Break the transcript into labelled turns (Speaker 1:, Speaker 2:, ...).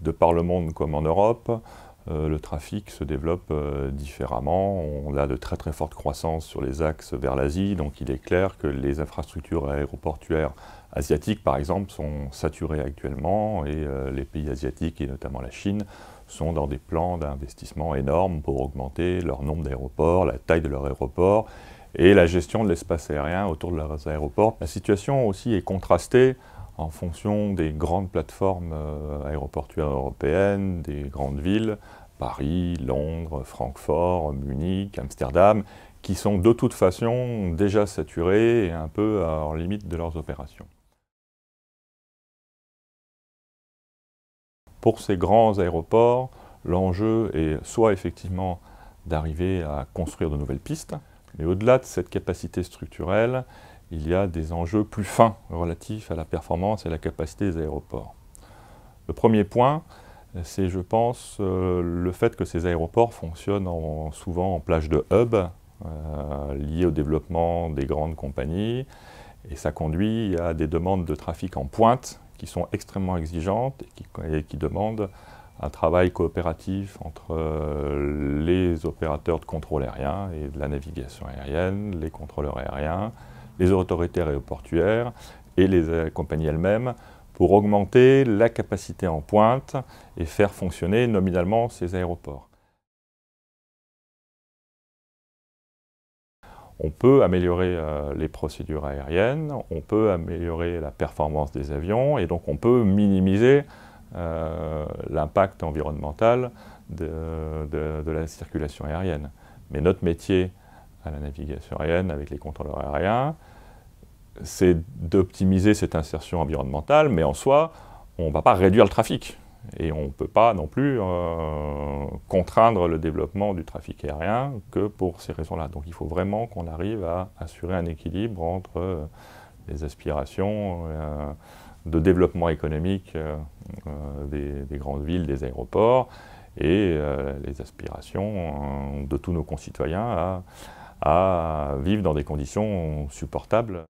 Speaker 1: de par le monde comme en Europe, le trafic se développe différemment. On a de très très fortes croissances sur les axes vers l'Asie, donc il est clair que les infrastructures aéroportuaires asiatiques, par exemple, sont saturées actuellement et les pays asiatiques, et notamment la Chine, sont dans des plans d'investissement énormes pour augmenter leur nombre d'aéroports, la taille de leurs aéroports et la gestion de l'espace aérien autour de leurs aéroports. La situation aussi est contrastée en fonction des grandes plateformes aéroportuaires européennes, des grandes villes, Paris, Londres, Francfort, Munich, Amsterdam, qui sont de toute façon déjà saturées et un peu en limite de leurs opérations. Pour ces grands aéroports, l'enjeu est soit effectivement d'arriver à construire de nouvelles pistes, mais au-delà de cette capacité structurelle, il y a des enjeux plus fins relatifs à la performance et à la capacité des aéroports. Le premier point, c'est, je pense, le fait que ces aéroports fonctionnent souvent en plage de hub, liés au développement des grandes compagnies, et ça conduit à des demandes de trafic en pointe qui sont extrêmement exigeantes et qui demandent un travail coopératif entre les opérateurs de contrôle aérien et de la navigation aérienne, les contrôleurs aériens, les autorités aéroportuaires et les compagnies elles-mêmes pour augmenter la capacité en pointe et faire fonctionner nominalement ces aéroports. On peut améliorer les procédures aériennes, on peut améliorer la performance des avions et donc on peut minimiser l'impact environnemental de la circulation aérienne. Mais notre métier à la navigation aérienne avec les contrôleurs aériens, c'est d'optimiser cette insertion environnementale, mais en soi, on ne va pas réduire le trafic. Et on ne peut pas non plus contraindre le développement du trafic aérien que pour ces raisons-là. Donc il faut vraiment qu'on arrive à assurer un équilibre entre les aspirations de développement économique des grandes villes, des aéroports, et les aspirations de tous nos concitoyens à vivre dans des conditions supportables.